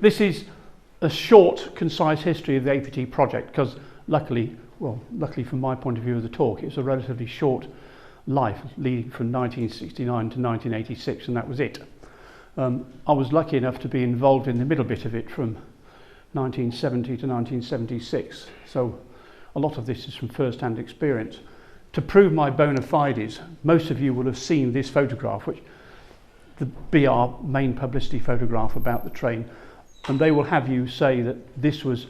This is a short, concise history of the APT project because luckily from my point of view of the talk, it's a relatively short life leading from 1969 to 1986, and that was it. I was lucky enough to be involved in the middle bit of it from 1970 to 1976, so a lot of this is from first-hand experience. To prove my bona fides, most of you will have seen this photograph, which the BR main publicity photograph about the train, and they will have you say that this was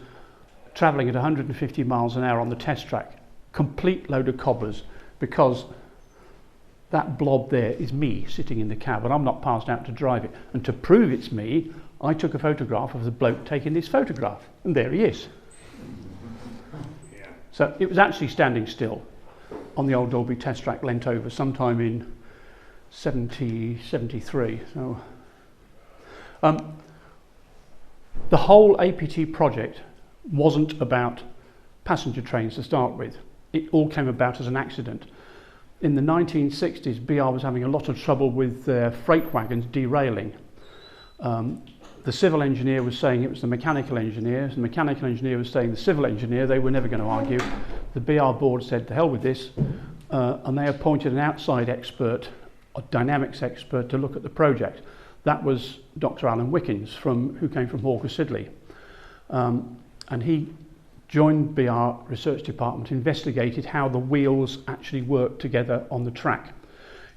travelling at 150 miles an hour on the test track, complete load of cobblers, because that blob there is me sitting in the cab and I'm not passed out to drive it. And to prove it's me, I took a photograph of the bloke taking this photograph, and there he is. So it was actually standing still on the old Dalby test track, lent over sometime in 73. So, the whole APT project wasn't about passenger trains to start with. It all came about as an accident. In the 1960s, BR was having a lot of trouble with their freight wagons derailing. The civil engineer was saying it was the mechanical engineers, the mechanical engineer was saying the civil engineer. They were never going to argue. The BR board said, to hell with this, and they appointed an outside expert, a dynamics expert, to look at the project. That was Dr. Alan Wickens, who came from Hawker Siddeley. And he joined BR Research Department, investigated how the wheels actually work together on the track,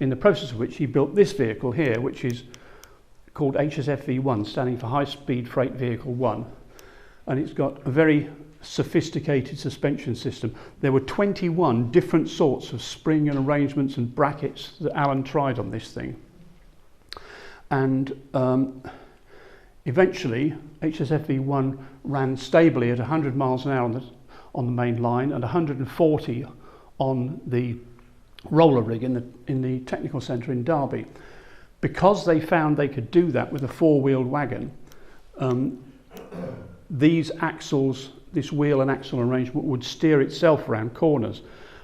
in the process of which he built this vehicle here, which is called HSFV1, standing for High Speed Freight Vehicle 1. And it's got a very sophisticated suspension system. There were 21 different sorts of spring and arrangements and brackets that Alan tried on this thing. And eventually, HSFV1 ran stably at 100 miles an hour on the main line and 140 on the roller rig in the technical centre in Derby. Because they found they could do that with a four-wheeled wagon, these axles, this wheel and axle arrangement would steer itself around corners.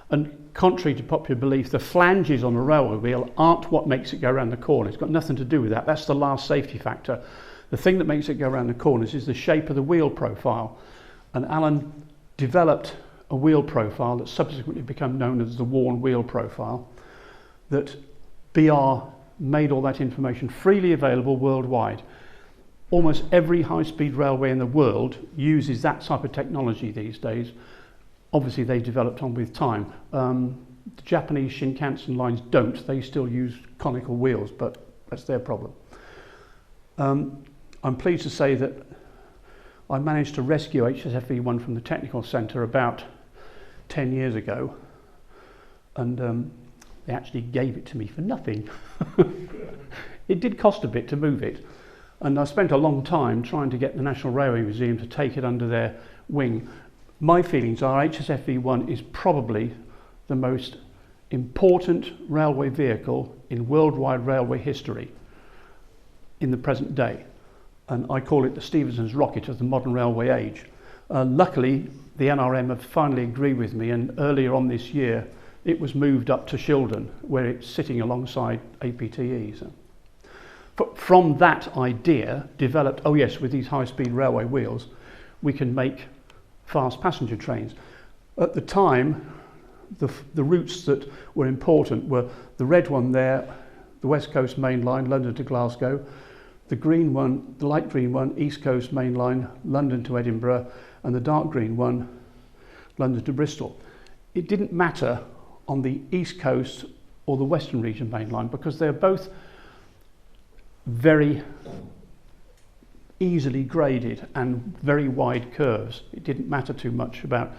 And contrary to popular belief, the flanges on a railway wheel aren't what makes it go around the corner. It's got nothing to do with that. That's the last safety factor. The thing that makes it go around the corners is the shape of the wheel profile. And Alan developed a wheel profile that's subsequently become known as the worn wheel profile, that BR made all that information freely available worldwide. Almost every high-speed railway in the world uses that type of technology these days. Obviously they developed on with time. The Japanese Shinkansen lines don't. They still use conical wheels, but that's their problem. I'm pleased to say that I managed to rescue HSFV1 from the technical centre about 10 years ago, and they actually gave it to me for nothing. It did cost a bit to move it, and I spent a long time trying to get the National Railway Museum to take it under their wing. My feelings are HSFV1 is probably the most important railway vehicle in worldwide railway history in the present day, and I call it the Stephenson's rocket of the modern railway age. Luckily, the NRM have finally agreed with me, and earlier on this year it was moved up to Shildon, where it's sitting alongside APT-E. So, from that idea developed, oh yes, with these high-speed railway wheels, we can make fast passenger trains. At the time, the routes that were important were the red one there, the West Coast Main Line, London to Glasgow, the green one, the light green one, East Coast Main Line, London to Edinburgh, and the dark green one, London to Bristol. It didn't matter on the East Coast or the Western Region Main Line because they're both very easily graded and very wide curves. It didn't matter too much about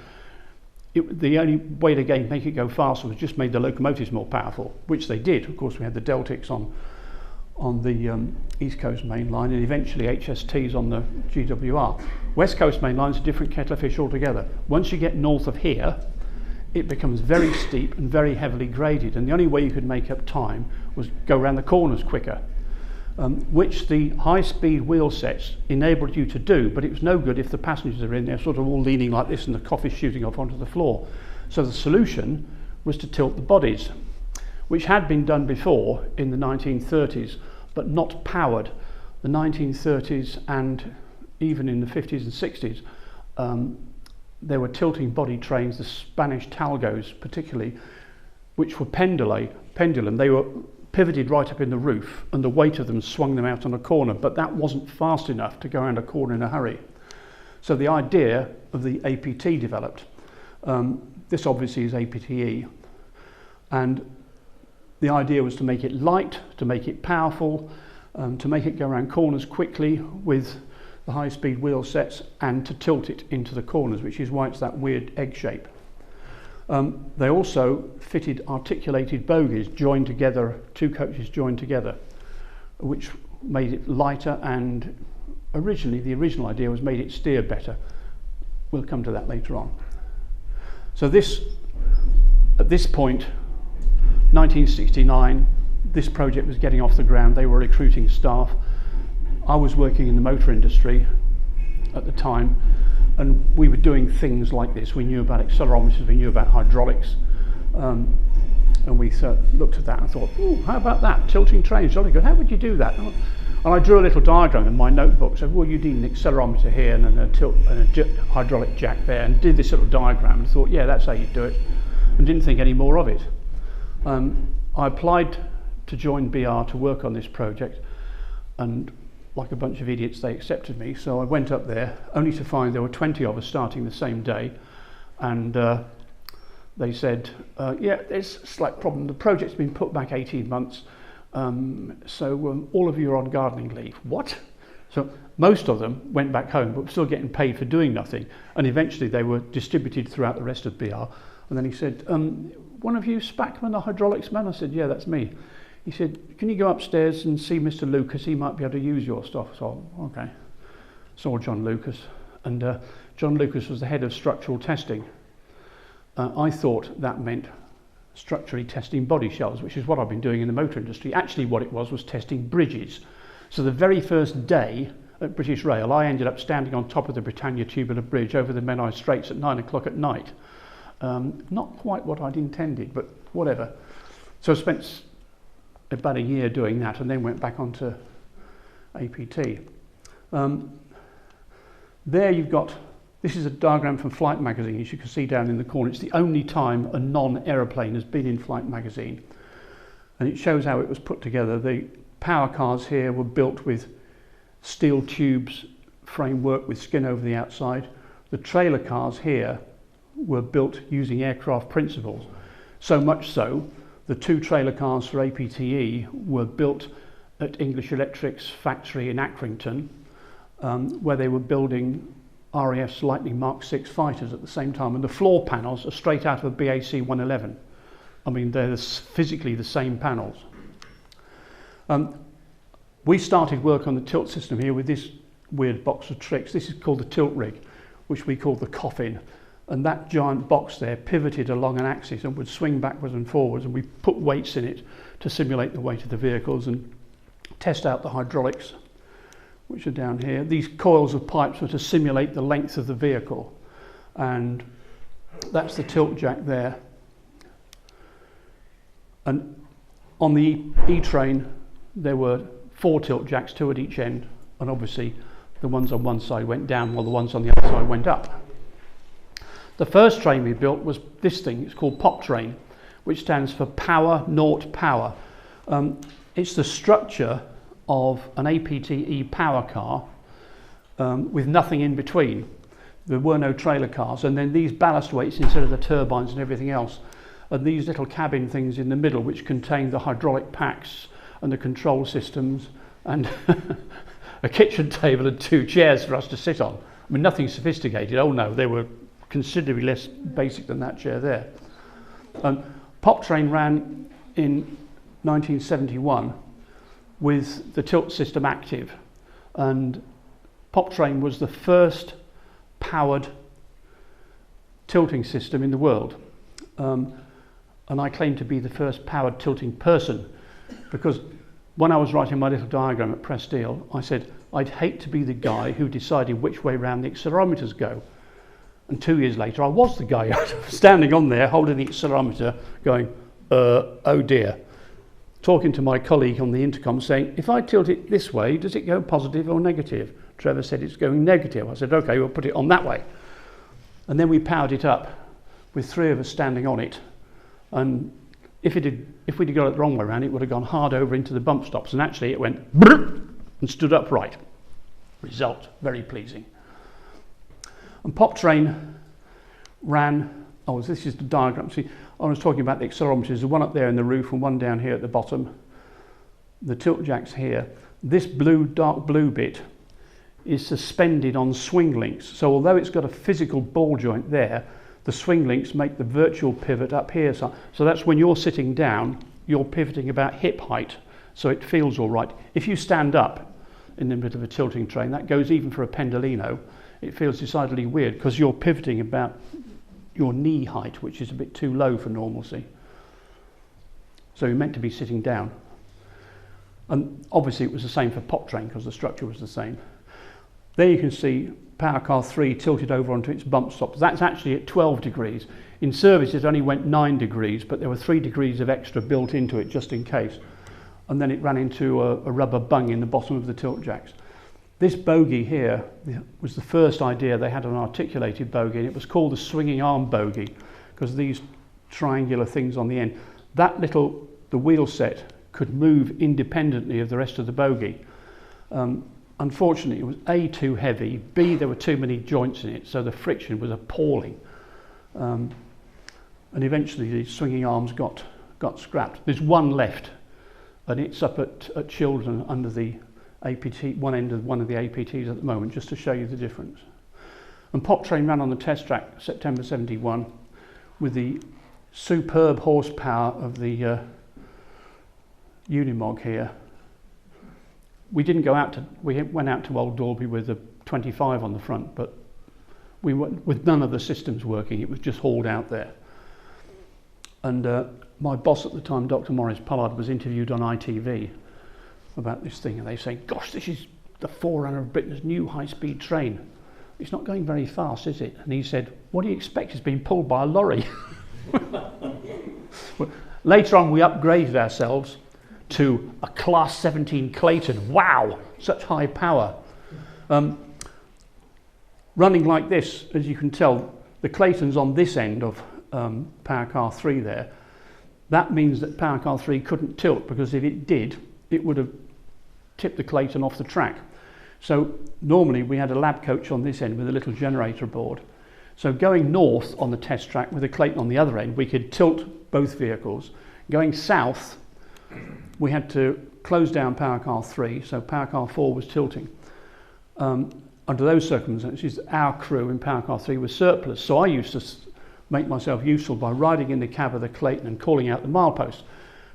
it. The only way to make it go faster was just made the locomotives more powerful, which they did. Of course, we had the Deltics on the East Coast Main Line, and eventually HSTs on the GWR. West Coast Main Line's a different kettle of fish altogether. Once you get north of here, it becomes very steep and very heavily graded, and the only way you could make up time was go around the corners quicker, which the high-speed wheel sets enabled you to do, but it was no good if the passengers are in there sort of all leaning like this and the coffee's shooting off onto the floor. So the solution was to tilt the bodies, which had been done before in the 1930s, but not powered. The 1930s and even in the 50s and 60s, there were tilting body trains, the Spanish talgos particularly, which were pendulum. They were pivoted right up in the roof, and the weight of them swung them out on a corner, but that wasn't fast enough to go around a corner in a hurry. So the idea of the APT developed. This obviously is APT-E, and the idea was to make it light, to make it powerful, to make it go around corners quickly with the high-speed wheel sets, and to tilt it into the corners, which is why it's that weird egg shape. They also fitted articulated bogies joined together, two coaches joined together, which made it lighter, and the original idea was made it steer better. We'll come to that later on. So at this point, 1969, this project was getting off the ground. They were recruiting staff. I was working in the motor industry at the time, and we were doing things like this. We knew about accelerometers, we knew about hydraulics, and we looked at that and thought, "Ooh, how about that? Tilting trains, jolly good. How would you do that?" And I drew a little diagram in my notebook. Said, "Well, you need an accelerometer here and a hydraulic jack there," and did this little diagram and thought, "Yeah, that's how you do it," and didn't think any more of it. I applied to join BR to work on this project, and like a bunch of idiots, they accepted me. So I went up there, only to find there were 20 of us starting the same day, and they said, "Yeah, there's a slight problem. The project's been put back 18 months, so all of you are on gardening leave." What? So most of them went back home, but were still getting paid for doing nothing, and eventually they were distributed throughout the rest of BR. And then he said, "One of you Spackman, the hydraulics man?" I said, "Yeah, that's me." He said, "Can you go upstairs and see Mr. Lucas? He might be able to use your stuff." So, okay. Saw John Lucas, and John Lucas was the head of structural testing. I thought that meant structurally testing body shells, which is what I've been doing in the motor industry. Actually, what it was testing bridges. So the very first day at British Rail, I ended up standing on top of the Britannia tubular bridge over the Menai Straits at 9 o'clock at night. Not quite what I'd intended, but whatever. So I spent about a year doing that, and then went back onto APT. There you've got, this is a diagram from Flight Magazine, as you can see down in the corner. It's the only time a non-aeroplane has been in Flight Magazine, and it shows how it was put together. The power cars here were built with steel tubes framework with skin over the outside. The trailer cars here were built using aircraft principles, so much so the two trailer cars for APT-E were built at English Electric's factory in Accrington, where they were building RAF's Lightning Mark 6 fighters at the same time, and the floor panels are straight out of a BAC 111. I mean, they're physically the same panels. We started work on the tilt system here with this weird box of tricks. This is called the tilt rig, which we call the coffin. And that giant box there pivoted along an axis and would swing backwards and forwards, and we put weights in it to simulate the weight of the vehicles and test out the hydraulics, which are down here. These coils of pipes were to simulate the length of the vehicle, and that's the tilt jack there. And on the E-train there were 4 tilt jacks, 2 at each end, and obviously the ones on one side went down while the ones on the other side went up. The first train we built was this thing. It's called POP train, which stands for Power Naught Power. It's the structure of an APT-E power car with nothing in between. There were no trailer cars, and then these ballast weights instead of the turbines and everything else, and these little cabin things in the middle which contain the hydraulic packs and the control systems, and a kitchen table and 2 chairs for us to sit on. I mean, nothing sophisticated. Oh no, they were considerably less basic than that chair there. POP train ran in 1971 with the tilt system active, and POP train was the first powered tilting system in the world, and I claim to be the first powered tilting person, because when I was writing my little diagram at Presteel, I said I'd hate to be the guy who decided which way round the accelerometers go. And 2 years later, I was the guy standing on there holding the accelerometer going, oh dear. Talking to my colleague on the intercom saying, if I tilt it this way, does it go positive or negative? Trevor said it's going negative. I said, okay, we'll put it on that way. And then we powered it up with 3 of us standing on it. And if we'd have got it the wrong way around, it would have gone hard over into the bump stops. And actually it went and stood upright. Result, very pleasing. And Pop Train ran, oh, this is the diagram. See, I was talking about the accelerometers. There's one up there in the roof and one down here at the bottom. The tilt jacks here. This blue, dark blue bit is suspended on swing links. So although it's got a physical ball joint there, the swing links make the virtual pivot up here. So that's when you're sitting down, you're pivoting about hip height, so it feels all right. If you stand up in the middle of a tilting train, that goes even for a pendolino, it feels decidedly weird because you're pivoting about your knee height, which is a bit too low for normalcy. So you're meant to be sitting down. And obviously it was the same for Pop Train because the structure was the same. There you can see Power Car 3 tilted over onto its bump stops. That's actually at 12 degrees. In service it only went 9 degrees, but there were 3 degrees of extra built into it just in case. And then it ran into a rubber bung in the bottom of the tilt jacks. This bogie here was the first idea. They had an articulated bogie, and it was called the swinging arm bogie because these triangular things on the end. The wheel set could move independently of the rest of the bogie. Unfortunately, it was A, too heavy, B, there were too many joints in it, so the friction was appalling. And eventually the swinging arms got scrapped. There's one left, and it's up at Children under the APT, one end of one of the APTs at the moment, just to show you the difference. And Pop Train ran on the test track September 71 with the superb horsepower of the Unimog here. We went out to Old Dalby with a 25 on the front, but we went with none of the systems working. It was just hauled out there. And my boss at the time, Dr. Maurice Pollard, was interviewed on ITV about this thing, and they say, gosh, this is the forerunner of Britain's new high-speed train. It's not going very fast, is it? And he said, what do you expect? It's being pulled by a lorry. Well, later on we upgraded ourselves to a Class 17 Clayton. Wow, such high power. Running like this, as you can tell, the Clayton's on this end of Power Car 3 there. That means that Power Car 3 couldn't tilt, because if it did, it would have tipped the Clayton off the track. So normally we had a lab coach on this end with a little generator board. So going north on the test track with a Clayton on the other end, we could tilt both vehicles. Going south, we had to close down Power Car 3, so Power Car 4 was tilting. Under those circumstances, our crew in Power Car 3 was surplus, so I used to make myself useful by riding in the cab of the Clayton and calling out the milepost,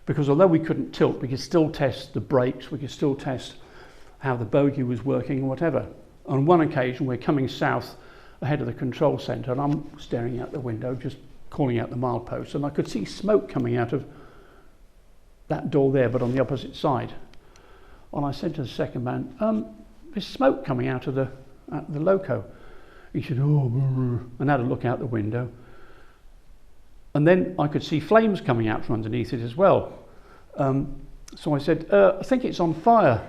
because although we couldn't tilt, we could still test the brakes, we could still test how the bogie was working and whatever. On one occasion, we're coming south ahead of the control centre, and I'm staring out the window, just calling out the milepost, and I could see smoke coming out of that door there, but on the opposite side. And I said to the second man, there's smoke coming out of the loco. He said, oh, and had a look out the window. And then I could see flames coming out from underneath it as well. So I said, I think it's on fire.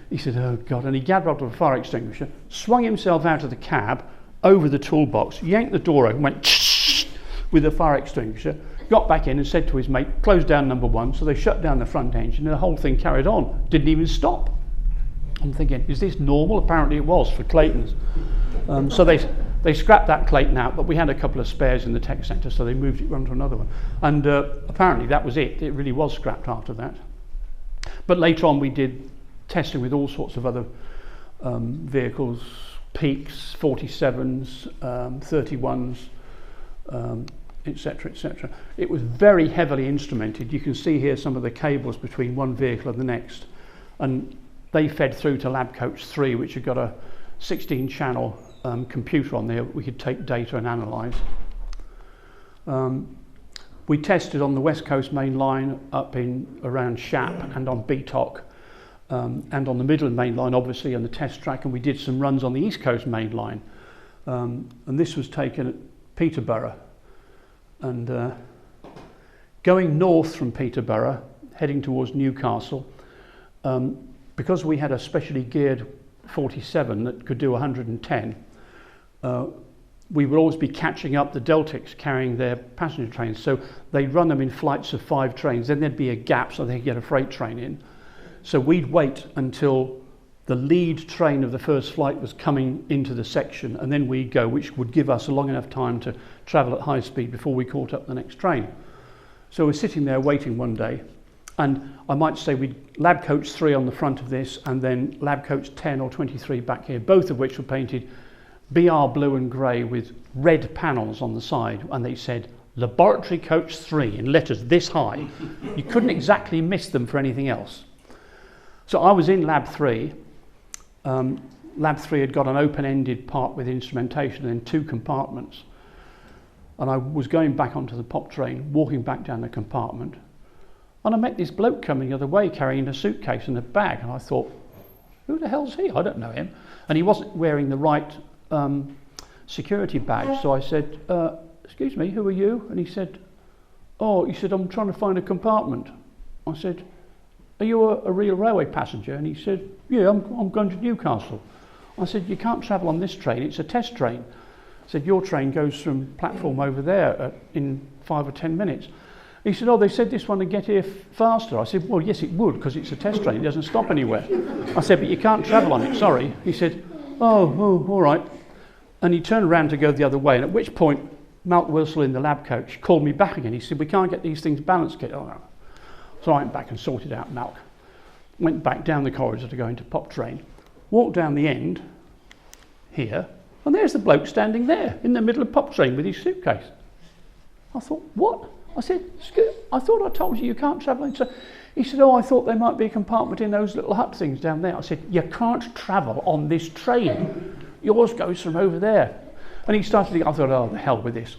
He said, oh God, and he gathered up to a fire extinguisher, swung himself out of the cab, over the toolbox, yanked the door open, went with the fire extinguisher, got back in and said to his mate, close down number 1. So they shut down the front engine and the whole thing carried on, didn't even stop. I'm thinking, is this normal? Apparently it was for Claytons. So they scrapped that Clayton out, but we had a couple of spares in the tech centre, so they moved it on to another one. And apparently that was it. It really was scrapped after that. But later on we did testing with all sorts of other vehicles, Peaks, 47s, 31s, etc., etc. It was very heavily instrumented. You can see here some of the cables between one vehicle and the next. And they fed through to Lab Coach 3, which had got a 16-channel computer on there we could take data and analyse. We tested on the West Coast main line up in around Shap and on BTOC, and on the Midland main line, obviously, on the test track, and we did some runs on the East Coast main line. And this was taken at Peterborough. And going north from Peterborough, heading towards Newcastle, because we had a specially geared 47 that could do 110, we would always be catching up the Deltics carrying their passenger trains. So they'd run them in flights of 5 trains, then there'd be a gap so they could get a freight train in. So we'd wait until the lead train of the first flight was coming into the section, and then we'd go, which would give us a long enough time to travel at high speed before we caught up the next train. So we're sitting there waiting one day, and I might say we'd lab coach 3 on the front of this, and then lab coach 10 or 23 back here, both of which were painted BR blue and grey with red panels on the side, and they said laboratory coach 3 in letters this high. You couldn't exactly miss them for anything else. So I was in lab 3. Lab 3 had got an open-ended part with instrumentation and then 2 compartments, and I was going back onto the pop train, walking back down the compartment, and I met this bloke coming the other way carrying a suitcase and a bag, and I thought, who the hell's he? I don't know him. And he wasn't wearing the right security badge, so I said, excuse me, who are you? And he said, I'm trying to find a compartment. I said, are you a real railway passenger? And he said, yeah, I'm going to Newcastle. I said, you can't travel on this train, it's a test train. I said, your train goes from platform over there in 5 or 10 minutes. He said, they said this one would get here faster. I said, well, yes, it would, because it's a test train, it doesn't stop anywhere. I said, but you can't travel on it, sorry. He said, oh, all right. And he turned around to go the other way, and at which point, Malk Wilsall in the lab coach called me back again. He said, we can't get these things balanced, Kit. Oh, no. So I went back and sorted out Malk. Went back down the corridor to go into pop train. Walked down the end, here, and there's the bloke standing there in the middle of pop train with his suitcase. I thought, what? I said, I thought I told you can't travel into... He said, I thought there might be a compartment in those little hut things down there. I said, you can't travel on this train. Yours goes from over there. And he started to... I thought, the hell with this.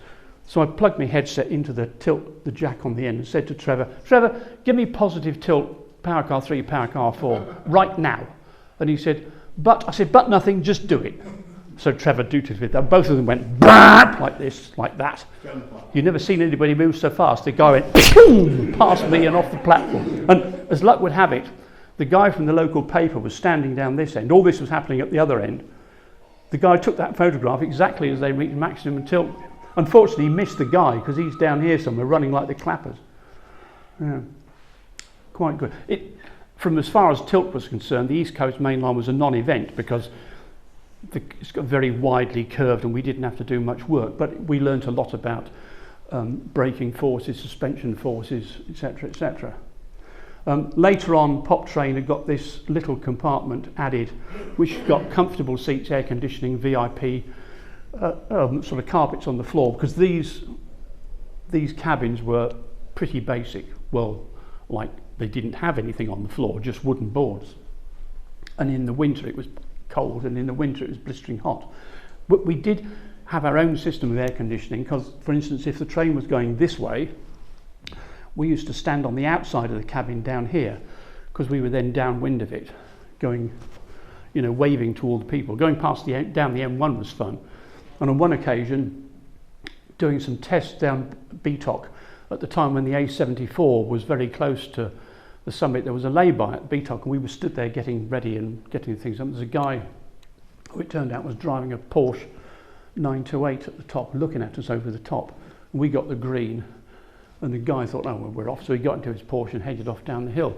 So I plugged my headset into the jack on the end and said to Trevor, give me positive tilt, power car 3, power car 4, right now. And he said, I said, but nothing, just do it. So Trevor dooted with that. Both of them went BAP like this, like that. You've never seen anybody move so fast. The guy went boom, past me and off the platform. And as luck would have it, the guy from the local paper was standing down this end. All this was happening at the other end. The guy took that photograph exactly as they reached maximum tilt. Unfortunately, he missed the guy because he's down here somewhere running like the clappers. Yeah. Quite good. From as far as tilt was concerned, the East Coast Main Line was a non-event because it's got very widely curved and we didn't have to do much work, but we learnt a lot about braking forces, suspension forces, etc., etc. Later on, pop train had got this little compartment added, which got comfortable seats, air conditioning, VIP, sort of carpets on the floor, because these cabins were pretty basic. Well, like they didn't have anything on the floor, just wooden boards. And in the winter it was cold, and in the winter it was blistering hot. But we did have our own system of air conditioning, because, for instance, if the train was going this way, we used to stand on the outside of the cabin down here, because we were then downwind of it, going, waving to all the people. Going past down the M1 was fun. And on one occasion, doing some tests down BTOC, at the time when the A74 was very close to the summit, there was a lay-by at BTOC, and we were stood there getting ready and getting things up. There's a guy who it turned out was driving a Porsche 928 at the top, looking at us over the top. And we got the green, and the guy thought, well, we're off. So he got into his Porsche and headed off down the hill.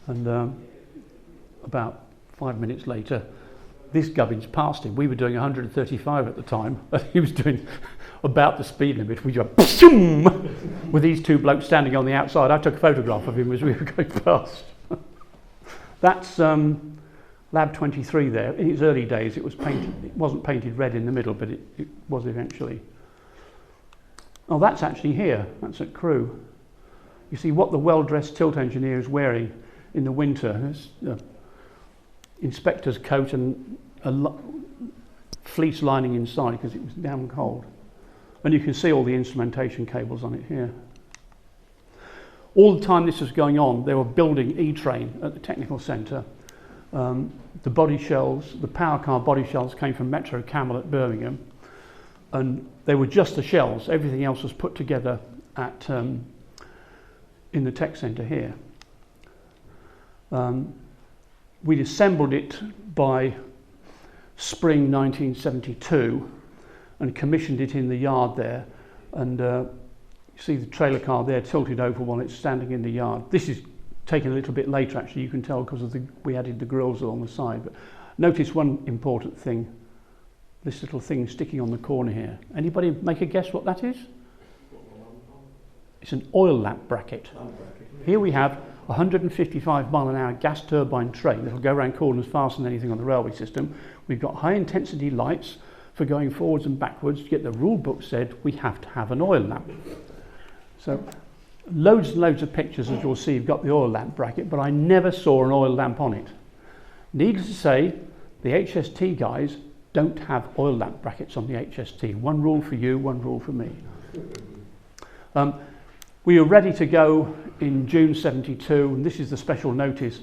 And about 5 minutes later, this gubbins passed him. We were doing 135 at the time, and he was doing about the speed limit. We just went with these two blokes standing on the outside. I took a photograph of him as we were going past. That's Lab 23 there. In its early days, it was painted. It wasn't painted red in the middle, but it was eventually. Oh, that's actually here. That's at Crewe. You see what the well-dressed tilt engineer is wearing in the winter. Inspector's coat and a fleece lining inside because it was damn cold. And you can see all the instrumentation cables on it here. All the time this was going on, they were building E-Train at the technical centre. The body shells, the power car body shells came from Metro Camel at Birmingham, and they were just the shells. Everything else was put together at in the tech centre here. We'd assembled it by spring 1972 and commissioned it in the yard there. And you see the trailer car there tilted over while it's standing in the yard. This is taken a little bit later, actually. You can tell because of we added the grills along the side. But notice one important thing, this little thing sticking on the corner here. Anybody make a guess what that is? It's an oil lamp bracket. Here we have a 155 mile an hour gas turbine train that will go around corners faster than anything on the railway system. We've got high intensity lights for going forwards and backwards. Yet the rule book said we have to have an oil lamp. So loads and loads of pictures, as you'll see, you've got the oil lamp bracket, but I never saw an oil lamp on it. Needless to say, the HST guys don't have oil lamp brackets on the HST. One rule for you, one rule for me. We were ready to go in June 72, and this is the special notice,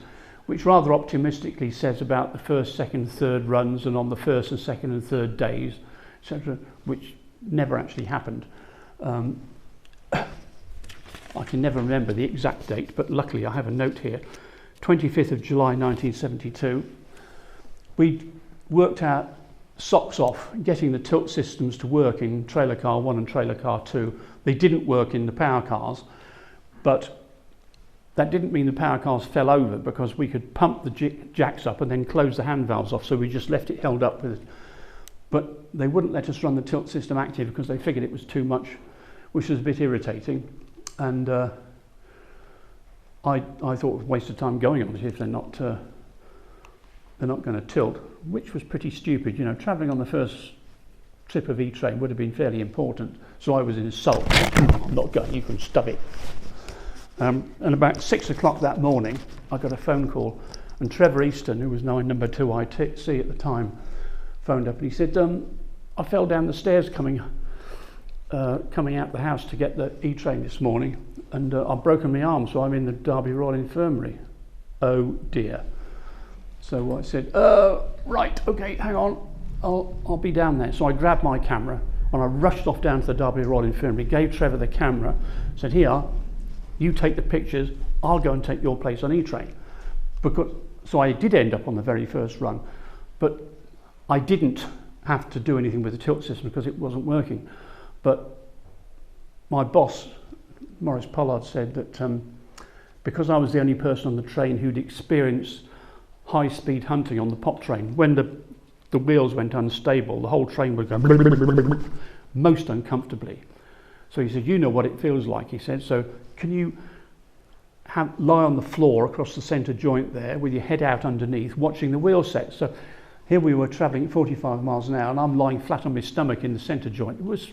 which rather optimistically says about the first, second, third runs and on the first and second and third days, etc., which never actually happened. I can never remember the exact date, but luckily I have a note here. 25th of July 1972. We worked out socks off getting the tilt systems to work in trailer car 1 and trailer car 2. They didn't work in the power cars, but that didn't mean the power cars fell over, because we could pump the jacks up and then close the hand valves off, so we just left it held up with it. But they wouldn't let us run the tilt system active because they figured it was too much, which was a bit irritating. And I thought it was a waste of time going on it if they're not going to tilt, which was pretty stupid. You know, travelling on the first trip of E-Train would have been fairly important. So I was in sulk. I'm not going, you can stub it. And about 6 o'clock that morning, I got a phone call, and Trevor Easton, who was now in number 2 ITC at the time, phoned up and he said, I fell down the stairs coming out the house to get the E-Train this morning, and I've broken my arm, so I'm in the Derby Royal Infirmary. Oh dear. So I said, right, okay, hang on, I'll be down there. So I grabbed my camera and I rushed off down to the Derby Royal Infirmary, gave Trevor the camera, said, here, you take the pictures, I'll go and take your place on E-Train. So I did end up on the very first run, but I didn't have to do anything with the tilt system because it wasn't working. But my boss, Maurice Pollard, said that because I was the only person on the train who'd experienced high-speed hunting on the pop train, when the wheels went unstable, the whole train would go most uncomfortably. So he said, you know what it feels like, he said, so can you lie on the floor across the centre joint there with your head out underneath, watching the wheel set. So here we were travelling at 45 miles an hour and I'm lying flat on my stomach in the centre joint. It was,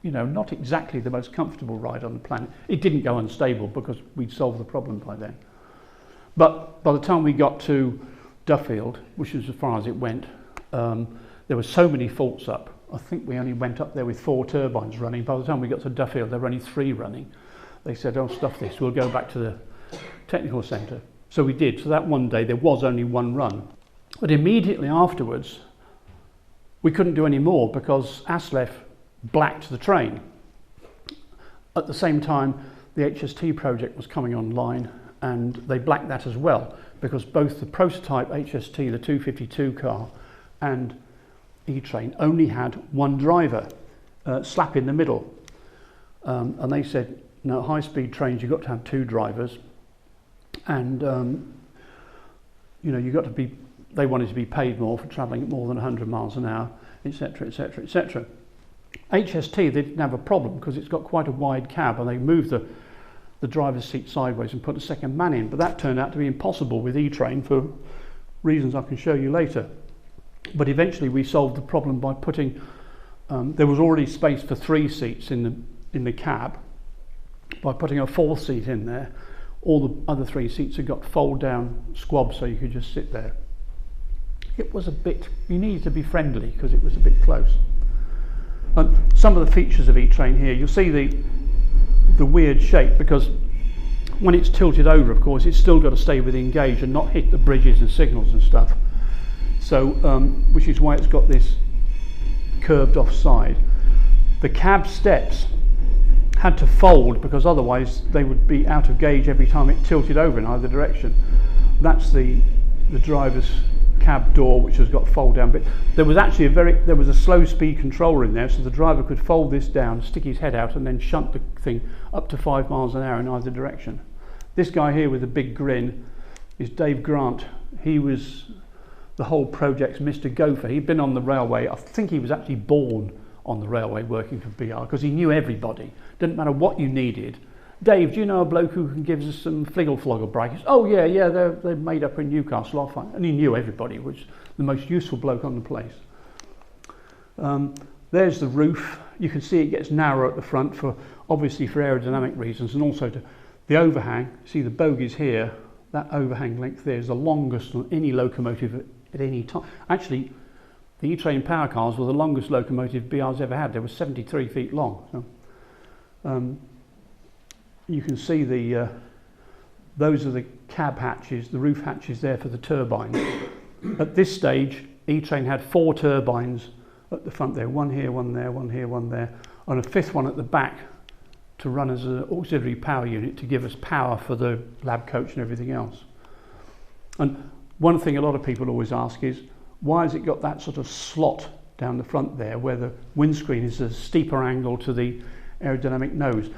you know, not exactly the most comfortable ride on the planet. It didn't go unstable because we'd solved the problem by then. But by the time we got to Duffield, which is as far as it went, there were so many faults up. I think we only went up there with 4 turbines running. By the time we got to Duffield, there were only 3 running. They said, oh, stuff this, we'll go back to the technical centre. So we did. So that one day, there was only 1 run. But immediately afterwards, we couldn't do any more because ASLEF blacked the train. At the same time, the HST project was coming online, and they blacked that as well, because both the prototype HST, the 252 car, and E-Train only had 1 driver, slap in the middle. And they said, no, high-speed trains, you've got to have 2 drivers. And, you know, you've got to be, they wanted to be paid more for travelling at more than 100 miles an hour, etc., etc., etc. HST, they didn't have a problem because it's got quite a wide cab, and they moved the driver's seat sideways and put a second man in. But that turned out to be impossible with E-Train for reasons I can show you later. But eventually we solved the problem by putting, there was already space for 3 seats in the cab, by putting a 4th seat in there. All the other 3 seats had got fold down squabs so you could just sit there. It was a bit, you needed to be friendly because it was a bit close. And some of the features of E-Train here, you'll see the weird shape, because when it's tilted over, of course, it's still got to stay within gauge and not hit the bridges and signals and stuff. So, which is why it's got this curved off side. The cab steps had to fold because otherwise they would be out of gauge every time it tilted over in either direction. That's the driver's cab door which has got fold down bit. There was actually there was a slow speed controller in there, so the driver could fold this down, stick his head out and then shunt the thing up to 5 miles an hour in either direction. This guy here with a big grin is Dave Grant. He was the whole project's Mr. Gopher. He'd been on the railway. I think he was actually born on the railway working for BR, because he knew everybody. Didn't matter what you needed. Dave, do you know a bloke who can give us some fliggle-floggle brakes? Oh yeah, they're made up in Newcastle, I'll find. And he knew everybody, which was the most useful bloke on the place. There's the roof. You can see it gets narrower at the front, obviously for aerodynamic reasons, and also the overhang. See the bogies here, that overhang length there is the longest on any locomotive at any time. Actually, the E-Train power cars were the longest locomotive BR's ever had. They were 73 feet long. So, you can see those are the cab hatches, the roof hatches there for the turbines. At this stage, E-Train had 4 turbines at the front there, one here, one there, one here, one there, and a 5th one at the back to run as an auxiliary power unit to give us power for the lab coach and everything else. And one thing a lot of people always ask is, why has it got that sort of slot down the front there where the windscreen is a steeper angle to the aerodynamic nose?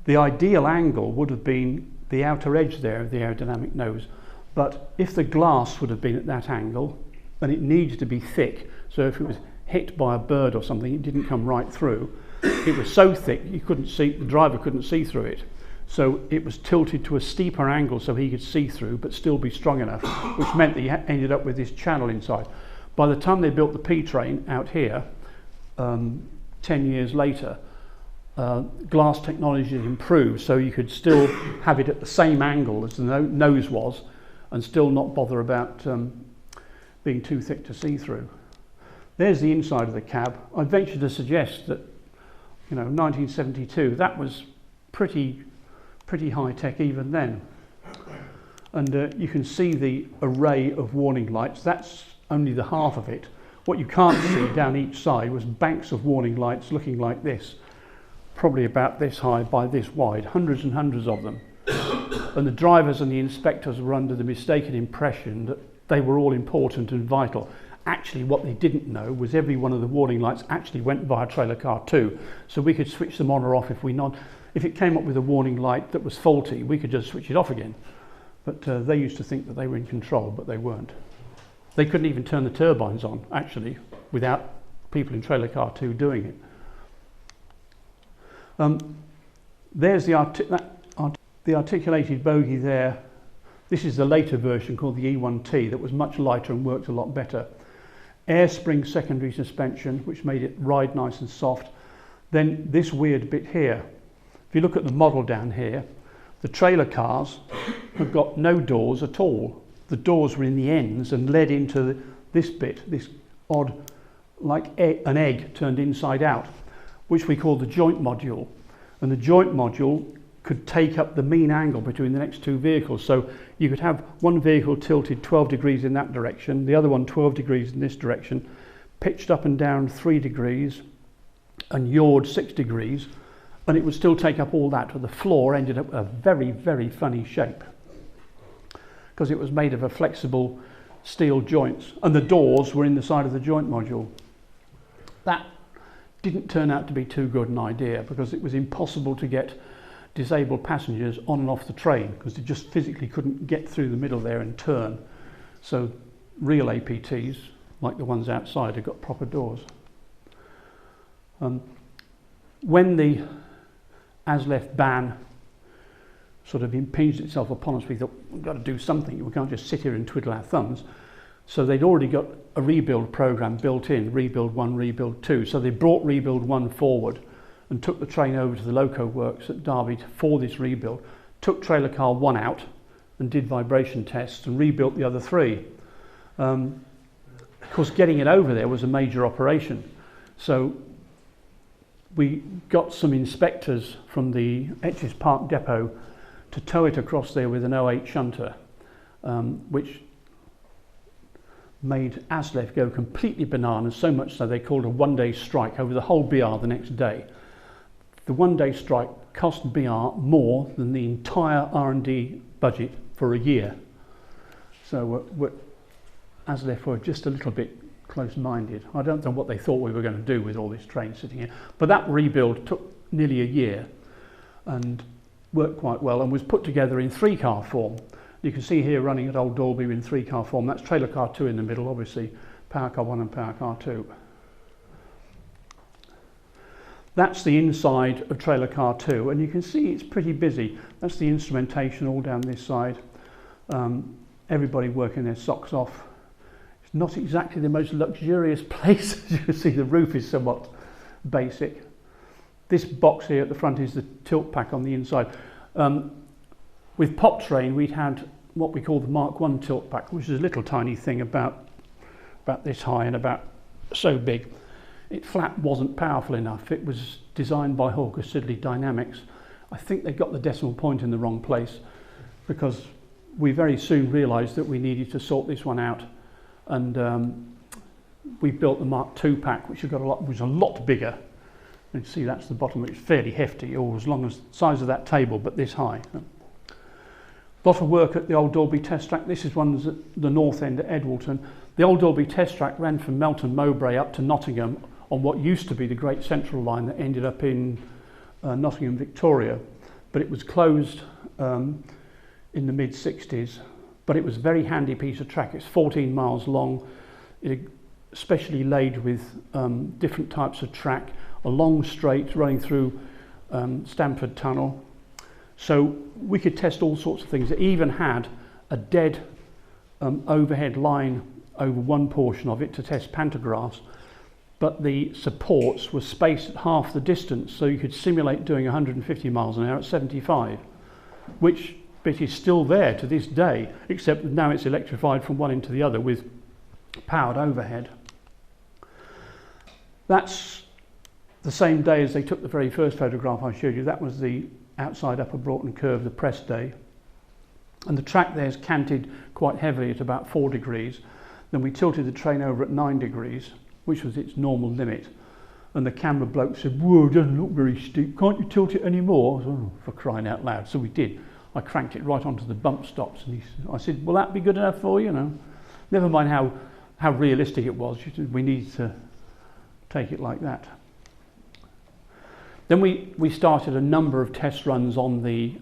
The ideal angle would have been the outer edge there of the aerodynamic nose, but if the glass would have been at that angle, and it needs to be thick, so if it was hit by a bird or something, it didn't come right through. It was so thick you couldn't see, the driver couldn't see through it. So it was tilted to a steeper angle so he could see through but still be strong enough, which meant that you ended up with this channel inside. By the time they built the P train out here, 10 years later, glass technology had improved, so you could still have it at the same angle as the nose was and still not bother about being too thick to see through. There's the inside of the cab. I'd venture to suggest that, 1972, that was pretty high tech even then. And you can see the array of warning lights. That's only the half of it. What you can't see down each side was banks of warning lights looking like this, probably about this high by this wide, hundreds and hundreds of them. And the drivers and the inspectors were under the mistaken impression that they were all important and vital. Actually, what they didn't know was every one of the warning lights actually went via trailer car too, so we could switch them on or off if it came up with a warning light that was faulty, we could just switch it off again. But they used to think that they were in control, but they weren't. They couldn't even turn the turbines on, actually, without people in trailer car 2 doing it. There's the articulated bogie there. This is the later version called the E1T that was much lighter and worked a lot better. Air spring secondary suspension, which made it ride nice and soft. Then this weird bit here. If you look at the model down here, the trailer cars have got no doors at all. The doors were in the ends and led into this bit, this odd, like an egg turned inside out, which we call the joint module. And the joint module could take up the mean angle between the next 2 vehicles. So you could have one vehicle tilted 12 degrees in that direction, the other one 12 degrees in this direction, pitched up and down 3 degrees and yawed 6 degrees, and it would still take up all that, but the floor ended up with a very, very funny shape because it was made of a flexible steel joints, and the doors were in the side of the joint module. That didn't turn out to be too good an idea because it was impossible to get disabled passengers on and off the train because they just physically couldn't get through the middle there and turn. So real APTs, like the ones outside, have got proper doors. When the ASLEF ban sort of impinged itself upon us, we thought, we've got to do something. We can't just sit here and twiddle our thumbs. So they'd already got a rebuild program built in, Rebuild 1, Rebuild 2. So they brought Rebuild 1 forward and took the train over to the loco works at Derby for this rebuild, took trailer car 1 out and did vibration tests and rebuilt the other 3. Of course, getting it over there was a major operation. So we got some inspectors from the Etches Park depot to tow it across there with an 08 shunter, which made ASLEF go completely bananas, so much so they called a one-day strike over the whole BR the next day. The one-day strike cost BR more than the entire R&D budget for a year. So as therefore just a little bit close-minded. I don't know what they thought we were going to do with all this train sitting here, but that rebuild took nearly a year and worked quite well and was put together in 3-car form. You can see here running at Old Dalby in 3-car form. That's trailer car 2 in the middle, obviously power car 1 and power car 2. That's the inside of trailer car 2, and you can see it's pretty busy. That's the instrumentation all down this side. Everybody working their socks off. It's not exactly the most luxurious place. As you can see, the roof is somewhat basic. This box here at the front is the tilt pack on the inside. With Pop Train, we'd had what we call the Mark I tilt pack, which is a little tiny thing about this high and about so big. It flat wasn't powerful enough. It was designed by Hawker Siddeley Dynamics. I think they got the decimal point in the wrong place, because we very soon realised that we needed to sort this one out, and we built the Mark II pack, which was a lot bigger. You can see that's the bottom, it's fairly hefty, or as long as the size of that table, but this high. A lot of work at the Old Dalby test track. This is one at the north end at Edwalton. The Old Dalby test track ran from Melton Mowbray up to Nottingham on what used to be the Great Central Line that ended up in Nottingham Victoria, but it was closed in the mid-60s. But it was a very handy piece of track. It's 14 miles long, especially laid with different types of track, a long straight running through Stamford Tunnel. So we could test all sorts of things. It even had a dead overhead line over one portion of it to test pantographs, but the supports were spaced at half the distance, so you could simulate doing 150 miles an hour at 75, which bit is still there to this day, except now it's electrified from one end to the other with powered overhead. That's the same day as they took the very first photograph I showed you. That was the outside Upper Broughton curve, the press day. And the track there is canted quite heavily at about 4 degrees. Then we tilted the train over at 9 degrees, which was its normal limit. And the camera bloke said, "Whoa, it doesn't look very steep. Can't you tilt it any more?" I said, "Oh, for crying out loud." So we did. I cranked it right onto the bump stops, and I said, "Will that be good enough for you?" Never mind how realistic it was. We needed to take it like that. Then we started a number of test runs on the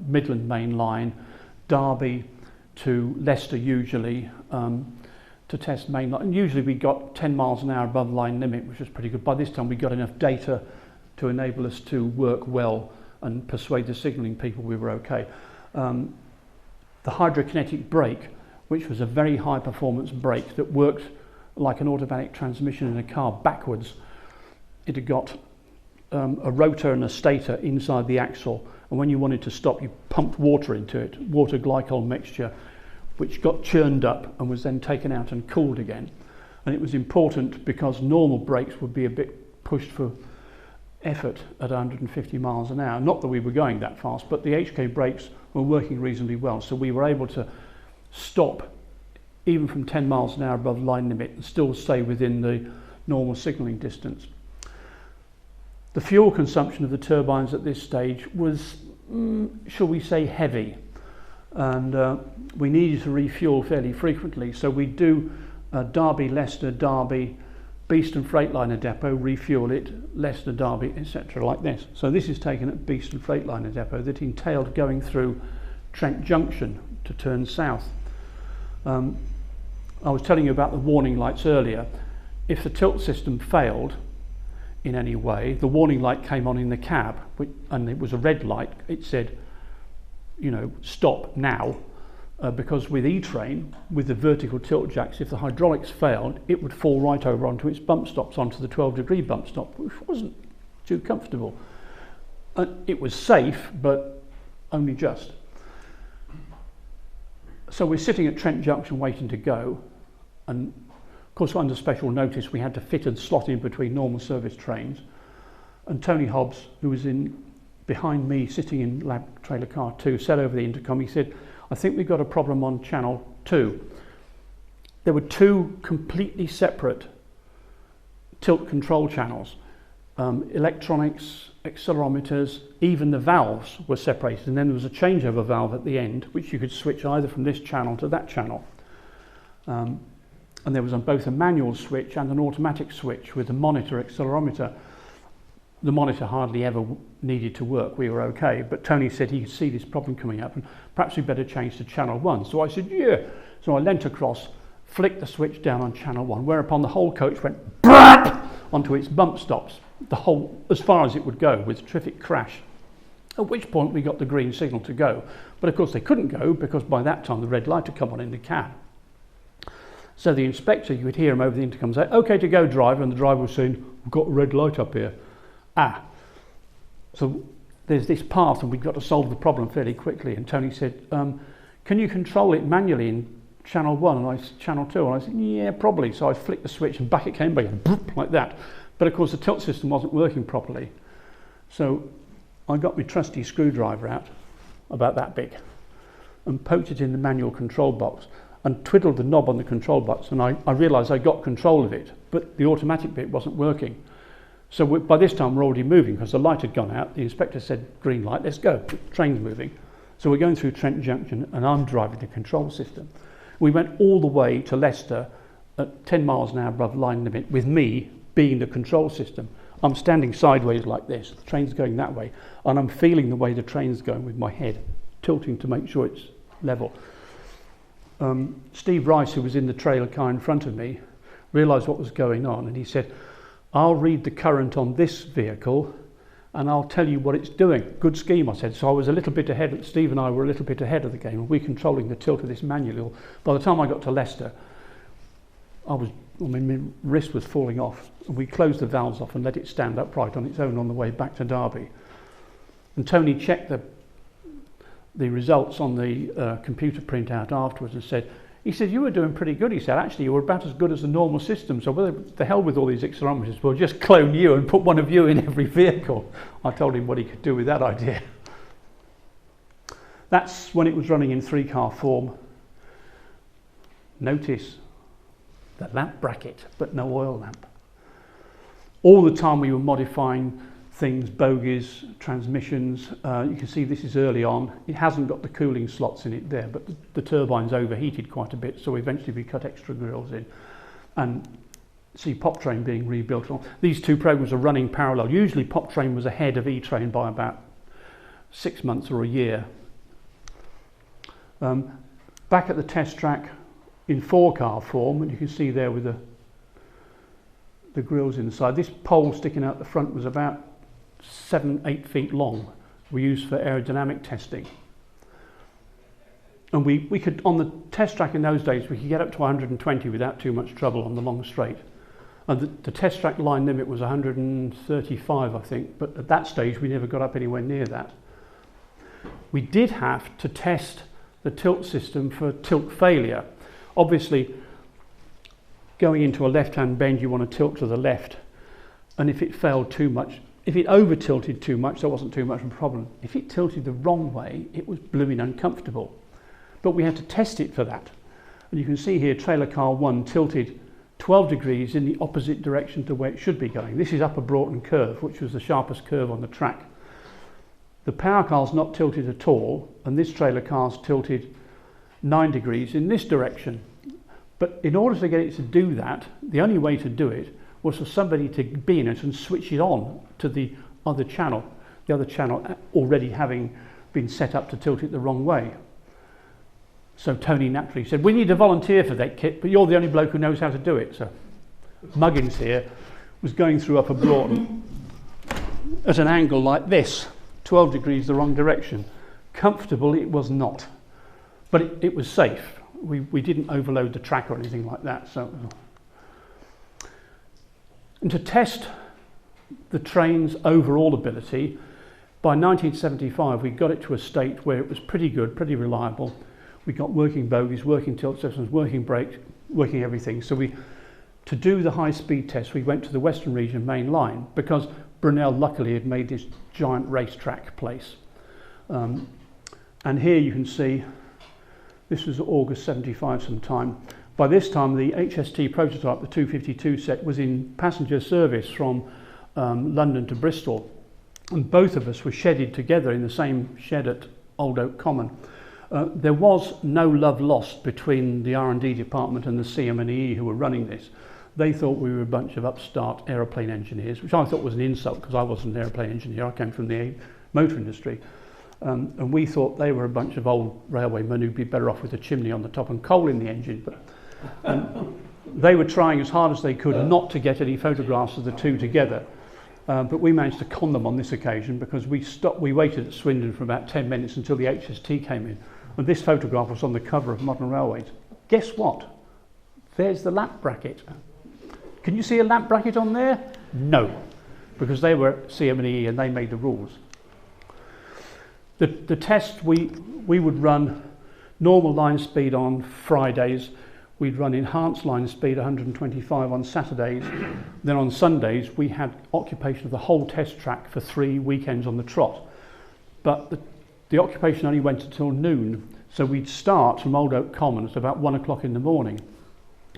Midland Main Line, Derby to Leicester usually, to test main line. And usually we got 10 miles an hour above line limit, which was pretty good. By this time we got enough data to enable us to work well and persuade the signalling people we were okay. The hydrokinetic brake, which was a very high performance brake that worked like an automatic transmission in a car backwards. It had got a rotor and a stator inside the axle, and when you wanted to stop you pumped water into it, water glycol mixture, which got churned up and was then taken out and cooled again. And it was important because normal brakes would be a bit pushed for effort at 150 miles an hour. Not that we were going that fast, but the HK brakes were working reasonably well, so we were able to stop even from 10 miles an hour above line limit and still stay within the normal signalling distance. The fuel consumption of the turbines at this stage was, shall we say, heavy, and we needed to refuel fairly frequently. So we do Derby, Leicester, Derby, Beeston Freightliner Depot, refuel it, Leicester, Derby, etc. like this. So this is taken at Beeston Freightliner Depot. That entailed going through Trent Junction to turn south. I was telling you about the warning lights earlier. If the tilt system failed in any way, the warning light came on in the cab, and it was a red light. It said, stop now, because with E-Train, with the vertical tilt jacks, if the hydraulics failed, it would fall right over onto its bump stops, onto the 12-degree bump stop, which wasn't too comfortable. It was safe, but only just. So we're sitting at Trent Junction waiting to go, and of course under special notice we had to fit and slot in between normal service trains, and Tony Hobbs, who was behind me sitting in lab trailer car 2, said over the intercom, he said, "I think we've got a problem on channel 2. There were 2 completely separate tilt control channels. Electronics, accelerometers, even the valves were separated, and then there was a changeover valve at the end which you could switch either from this channel to that channel. and there was on both a manual switch and an automatic switch with a monitor accelerometer. The monitor hardly ever needed to work, we were okay, but Tony said he could see this problem coming up and perhaps we better change to channel 1. So I said, yeah. So I leant across, flicked the switch down on channel 1, whereupon the whole coach went onto its bump stops, the whole, as far as it would go, with a terrific crash. At which point we got the green signal to go. But of course they couldn't go because by that time the red light had come on in the cab. So the inspector, you would hear him over the intercom say, okay to go driver, and the driver was saying, we've got a red light up here. So there's this path and we've got to solve the problem fairly quickly. And Tony said, can you control it manually in channel 1 and I channel 2? And I said, yeah, probably. So I flicked the switch and back it came back, like that. But of course the tilt system wasn't working properly. So I got my trusty screwdriver out, about that big, and poked it in the manual control box and twiddled the knob on the control box, and I realised I got control of it, but the automatic bit wasn't working. So by this time we're already moving because the light had gone out. The inspector said, green light, let's go, the train's moving. So we're going through Trent Junction and I'm driving the control system. We went all the way to Leicester at 10 miles an hour above line limit with me being the control system. I'm standing sideways like this, the train's going that way, and I'm feeling the way the train's going with my head, tilting to make sure it's level. Steve Rice, who was in the trailer car in front of me, realised what was going on, and he said, I'll read the current on this vehicle and I'll tell you what it's doing. Good scheme, I said. So I was a little bit ahead, Steve and I were a little bit ahead of the game, and we're controlling the tilt of this manual. By the time I got to Leicester, my wrist was falling off, and we closed the valves off and let it stand upright on its own on the way back to Derby. And Tony checked the results on the computer printout afterwards and said, he said, you were doing pretty good. He said, actually, you were about as good as the normal system. So what the hell with all these accelerometers? We'll just clone you and put one of you in every vehicle. I told him what he could do with that idea. That's when it was running in 3-car form. Notice the lamp bracket, but no oil lamp. All the time we were modifying things, bogies, transmissions. You can see this is early on. It hasn't got the cooling slots in it there, but the turbine's overheated quite a bit, so eventually we cut extra grills in. And see Pop Train being rebuilt. These two programs are running parallel. Usually Pop Train was ahead of E-Train by about 6 months or a year. Back at the test track in 4-car form, and you can see there with the grills inside. This pole sticking out the front was about 7-8 feet long. We used for aerodynamic testing. And we could, on the test track in those days, we could get up to 120 without too much trouble on the long straight. And the test track line limit was 135, I think, but at that stage we never got up anywhere near that. We did have to test the tilt system for tilt failure. Obviously, going into a left-hand bend, you want to tilt to the left, and if it failed too much, if it over tilted too much, that wasn't too much of a problem. If it tilted the wrong way, it was blooming uncomfortable. But we had to test it for that. And you can see here trailer car 1 tilted 12 degrees in the opposite direction to where it should be going. This is Upper Broughton Curve, which was the sharpest curve on the track. The power car's not tilted at all, and this trailer car's tilted 9 degrees in this direction. But in order to get it to do that, the only way to do it was for somebody to be in it and switch it on to the other channel already having been set up to tilt it the wrong way. So Tony naturally said, we need a volunteer for that, Kit, but you're the only bloke who knows how to do it. So Muggins here was going through Upper Broughton at an angle like this, 12 degrees the wrong direction. Comfortable it was not, but it was safe. We didn't overload the track or anything like that. So, and to test the train's overall ability, by 1975 we got it to a state where it was pretty good, pretty reliable. We got working bogies, working tilt systems, working brakes, working everything. So to do the high-speed test, we went to the Western Region main line because Brunel luckily had made this giant racetrack place. And here you can see, this was August 75 sometime. By this time, the HST prototype, the 252 set, was in passenger service from London to Bristol. And both of us were shedded together in the same shed at Old Oak Common. There was no love lost between the R&D department and the CM&E who were running this. They thought we were a bunch of upstart aeroplane engineers, which I thought was an insult because I wasn't an aeroplane engineer. I came from the motor industry. And we thought they were a bunch of old railway men who'd be better off with a chimney on the top and coal in the engine. But they were trying as hard as they could not to get any photographs of the two together. But we managed to con them on this occasion because we waited at Swindon for about 10 minutes until the HST came in. And this photograph was on the cover of Modern Railways. Guess what? There's the lap bracket. Can you see a lap bracket on there? No, because they were CM&E and they made the rules. The test, we would run normal line speed on Fridays. We'd run enhanced line speed 125 on Saturdays. Then on Sundays, we had occupation of the whole test track for 3 weekends on the trot. But the occupation only went until noon. So we'd start from Old Oak Common at about 1 o'clock in the morning,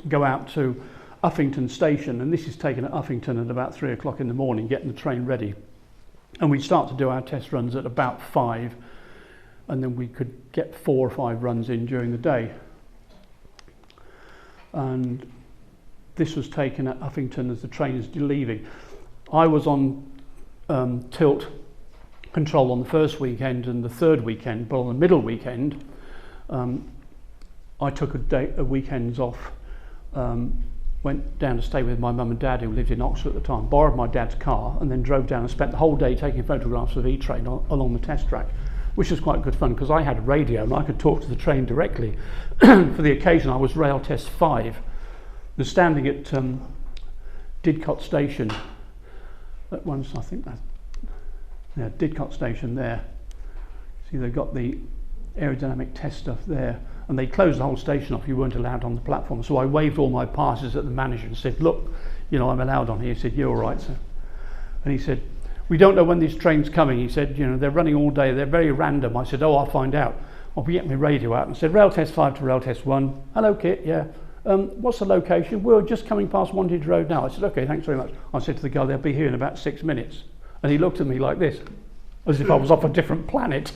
go out to Uffington Station, and this is taken at Uffington at about 3 o'clock in the morning, getting the train ready. And we'd start to do our test runs at about 5, and then we could get 4 or 5 runs in during the day. And this was taken at Uffington as the train is leaving. I was on tilt control on the first weekend and the third weekend, but on the middle weekend, I took a weekends off, went down to stay with my mum and dad who lived in Oxford at the time, borrowed my dad's car and then drove down and spent the whole day taking photographs of E-Train along the test track, which was quite good fun because I had a radio and I could talk to the train directly. For the occasion I was rail test 5. I was standing at Didcot Station at once, I think that, yeah, Didcot Station there. See, they've got the aerodynamic test stuff there. And they closed the whole station off, you weren't allowed on the platform. So I waved all my passes at the manager and said, look, you know, I'm allowed on here. He said, you're all right, sir. And he said, we don't know when this train's coming. He said, you know, they're running all day, they're very random. I said, oh, I'll find out. I'll get my radio out and said, rail test 5 to rail test 1. Hello, Kit, yeah. What's the location? We're just coming past Wantage Road now. I said, okay, thanks very much. I said to the guy, they'll be here in about 6 minutes. And he looked at me like this, as if I was off a different planet.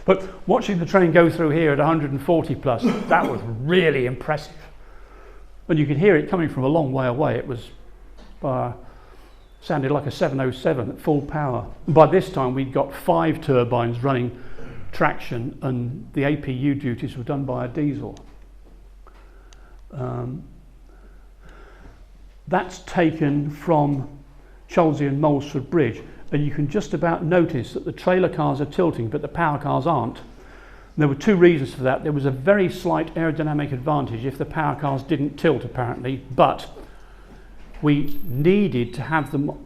But watching the train go through here at 140 plus, that was really impressive. And you could hear it coming from a long way away. It was sounded like a 707 at full power. And by this time we'd got 5 turbines running traction and the APU duties were done by a diesel. That's taken from Cholsey and Molesford Bridge. And you can just about notice that the trailer cars are tilting, but the power cars aren't. And there were 2 reasons for that. There was a very slight aerodynamic advantage if the power cars didn't tilt, apparently, but we needed to have the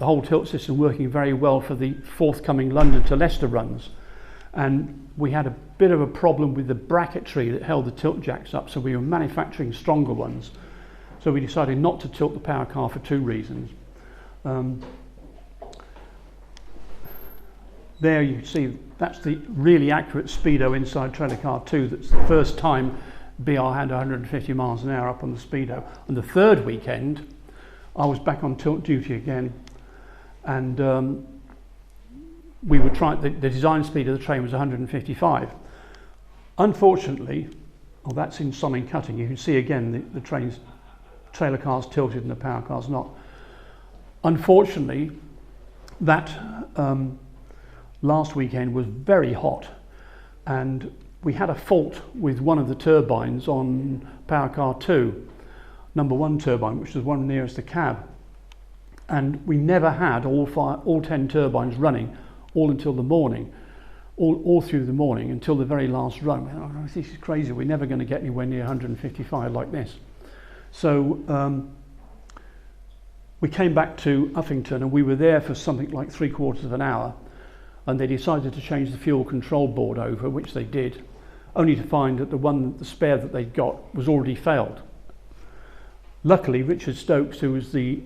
whole tilt system working very well for the forthcoming London to Leicester runs. And we had a bit of a problem with the bracketry that held the tilt jacks up, so we were manufacturing stronger ones. So we decided not to tilt the power car for 2 reasons. There you can see that's the really accurate speedo inside trailer car 2. That's the first time BR had 150 miles an hour up on the speedo. On the 3rd weekend, I was back on tilt duty again, and we were trying. The design speed of the train was 155. Unfortunately, oh, that's in Sonning Cutting. You can see again the train's trailer cars tilted and the power cars not. Unfortunately, that last weekend was very hot and we had a fault with one of the turbines on power car 2, number 1 turbine, which was one nearest the cab, and we never had all 10 turbines running all until the morning, all through the morning until the very last run. Oh, this is crazy, we're never going to get anywhere near 155 like this. So we came back to Uffington and we were there for something like 3/4 of an hour. And they decided to change the fuel control board over, which they did, only to find that the spare that they'd got was already failed. Luckily, Richard Stokes, who was the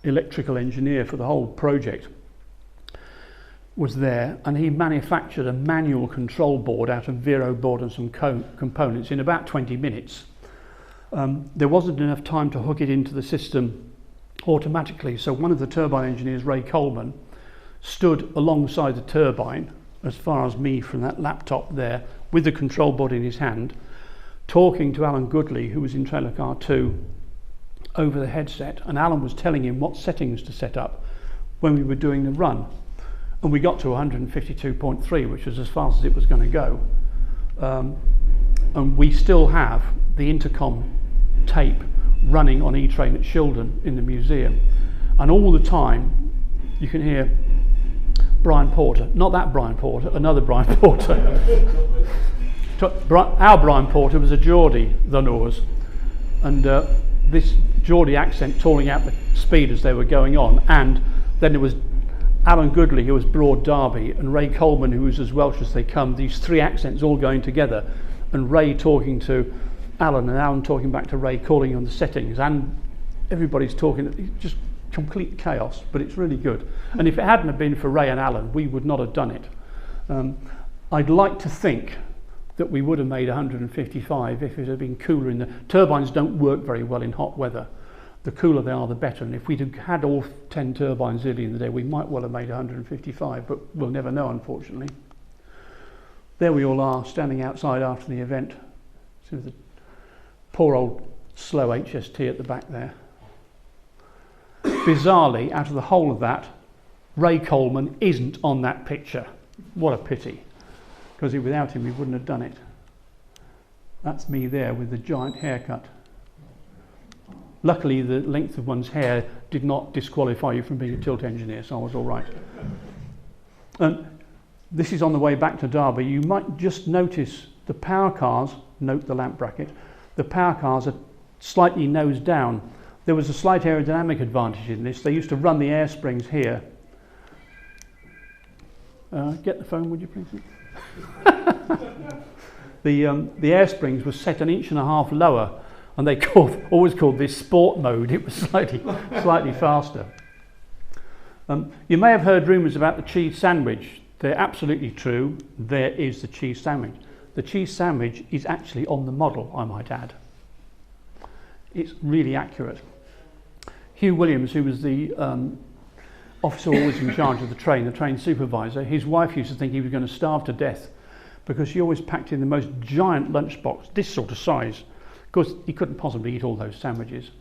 electrical engineer for the whole project, was there, and he manufactured a manual control board out of Vero board and some components in about 20 minutes. There wasn't enough time to hook it into the system automatically, so one of the turbine engineers, Ray Coleman, stood alongside the turbine as far as me from that laptop there, with the control board in his hand, talking to Alan Goodley, who was in Trailer Car 2, over the headset, and Alan was telling him what settings to set up when we were doing the run. And we got to 152.3, which was as fast as it was going to go. And we still have the intercom tape running on E-Train at Shildon in the museum. And all the time, you can hear Brian Porter, not that Brian Porter, another Brian Porter. Our Brian Porter was a Geordie than ours. And this Geordie accent tolling out the speed as they were going on. And then there was Alan Goodley, who was Broad Derby, and Ray Coleman, who was as Welsh as they come, these three accents all going together, and Ray talking to Alan, and Alan talking back to Ray, calling on the settings, and everybody's talking, just complete chaos, but it's really good. And if it hadn't have been for Ray and Alan, we would not have done it. I'd like to think that we would have made 155 if it had been cooler in the... Turbines don't work very well in hot weather. The cooler they are, the better. And if we'd had all 10 turbines early in the day, we might well have made 155, but we'll never know, unfortunately. There we all are, standing outside after the event. See the poor old slow HST at the back there. Bizarrely, out of the whole of that, Ray Coleman isn't on that picture. What a pity, because without him we wouldn't have done it. That's me there with the giant haircut. Luckily, the length of one's hair did not disqualify you from being a tilt engineer, so I was all right. This is on the way back to Derby. You might just notice the power cars, note the lamp bracket, the power cars are slightly nose down. There was a slight aerodynamic advantage in this. They used to run the air springs here. Get the phone, would you please? The air springs were set 1.5 inches lower, and they always called this sport mode. It was slightly faster. You may have heard rumours about the cheese sandwich. They're absolutely true. There is the cheese sandwich. The cheese sandwich is actually on the model, I might add. It's really accurate. Hugh Williams, who was the officer always in charge of the train supervisor, his wife used to think he was going to starve to death because she always packed in the most giant lunchbox, this sort of size. Of course, he couldn't possibly eat all those sandwiches.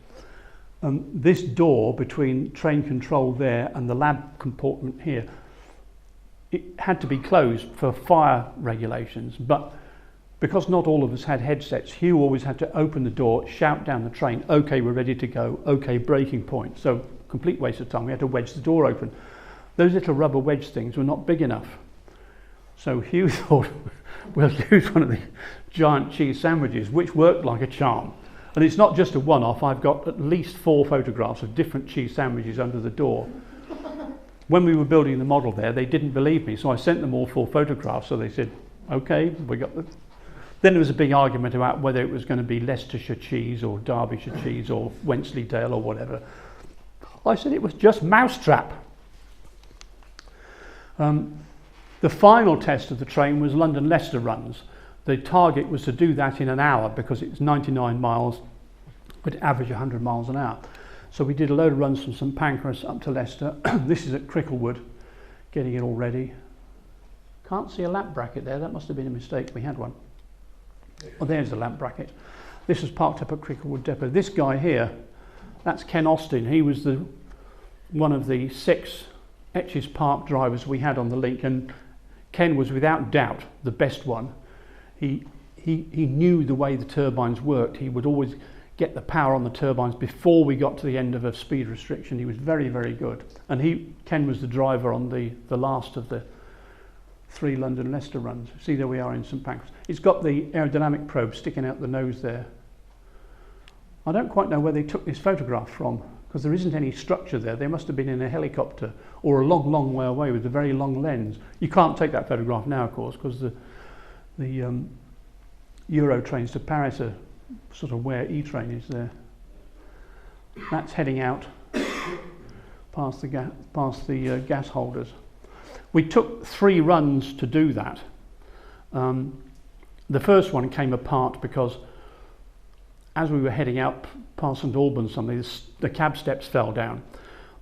This door between train control there and the lab compartment here, it had to be closed for fire regulations, but because not all of us had headsets, Hugh always had to open the door, shout down the train, okay, we're ready to go, okay, braking point. So complete waste of time, we had to wedge the door open. Those little rubber wedge things were not big enough. So Hugh thought, we'll use one of the giant cheese sandwiches, which worked like a charm. And it's not just a one-off, I've got at least 4 photographs of different cheese sandwiches under the door. When we were building the model there, they didn't believe me, so I sent them all 4 photographs, so they said, okay, we got them. Then there was a big argument about whether it was going to be Leicestershire cheese or Derbyshire cheese or Wensleydale or whatever. I said it was just mousetrap. The final test of the train was London-Leicester runs. The target was to do that in an hour because it's 99 miles, but average 100 miles an hour. So we did a load of runs from St Pancras up to Leicester. This is at Cricklewood, getting it all ready. Can't see a lamp bracket there, that must have been a mistake, we had one. Oh, there's the lamp bracket. This was parked up at Cricklewood Depot. This guy here, that's Ken Austin. He was one of the 6 Etches Park drivers we had on the link, and Ken was without doubt the best one. He knew the way the turbines worked. He would always get the power on the turbines before we got to the end of a speed restriction. He was very, very good. And Ken was the driver on the last of the 3 London-Leicester runs. See, there we are in St Pancras. It's got the aerodynamic probe sticking out the nose there. I don't quite know where they took this photograph from, because there isn't any structure there. They must have been in a helicopter or a long, long way away with a very long lens. You can't take that photograph now, of course, because the Euro trains to Paris are sort of where E-Train is there. That's heading out past the gas holders. We took 3 runs to do that. The first one came apart because as we were heading out past St Albans, the cab steps fell down.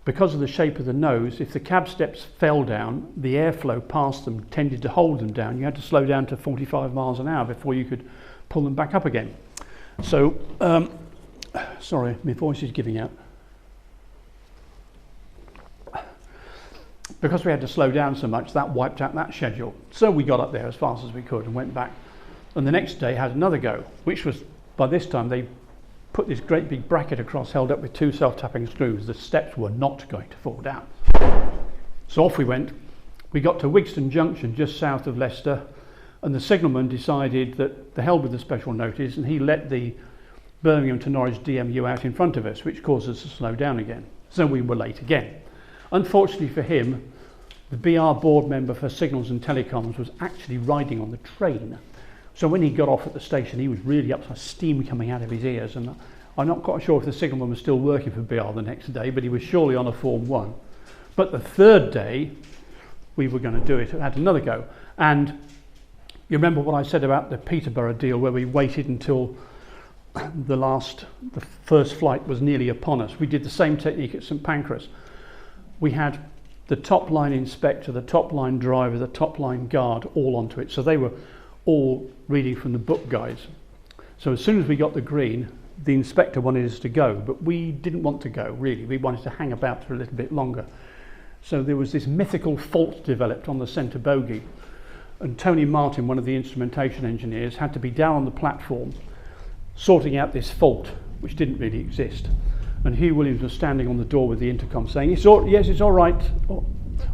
because of the shape of the nose, if the cab steps fell down, the airflow past them tended to hold them down. You had to slow down to 45 miles an hour before you could pull them back up again. So, sorry, my voice is giving out. Because we had to slow down so much, that wiped out that schedule. So we got up there as fast as we could and went back. And the next day had another go, which was, by this time, they put this great big bracket across, held up with 2 self-tapping screws. The steps were not going to fall down. So off we went. We got to Wigston Junction, just south of Leicester, and the signalman decided that the hell with the special notice, and he let the Birmingham to Norwich DMU out in front of us, which caused us to slow down again. So we were late again. Unfortunately for him, the BR board member for Signals and Telecoms was actually riding on the train. So when he got off at the station, he was really upset, steam coming out of his ears. And I'm not quite sure if the signalman was still working for BR the next day, but he was surely on a Form 1. But the third day, we were going to do it. It had another go. And you remember what I said about the Peterborough deal, where we waited until the first flight was nearly upon us. We did the same technique at St Pancras. We had the top line inspector, the top line driver, the top line guard all onto it. So they were all reading from the book guides. So as soon as we got the green, the inspector wanted us to go, but we didn't want to go, really. We wanted to hang about for a little bit longer. So there was this mythical fault developed on the centre bogie, and Tony Martin, one of the instrumentation engineers, had to be down on the platform sorting out this fault, which didn't really exist. And Hugh Williams was standing on the door with the intercom saying, yes, it's all right.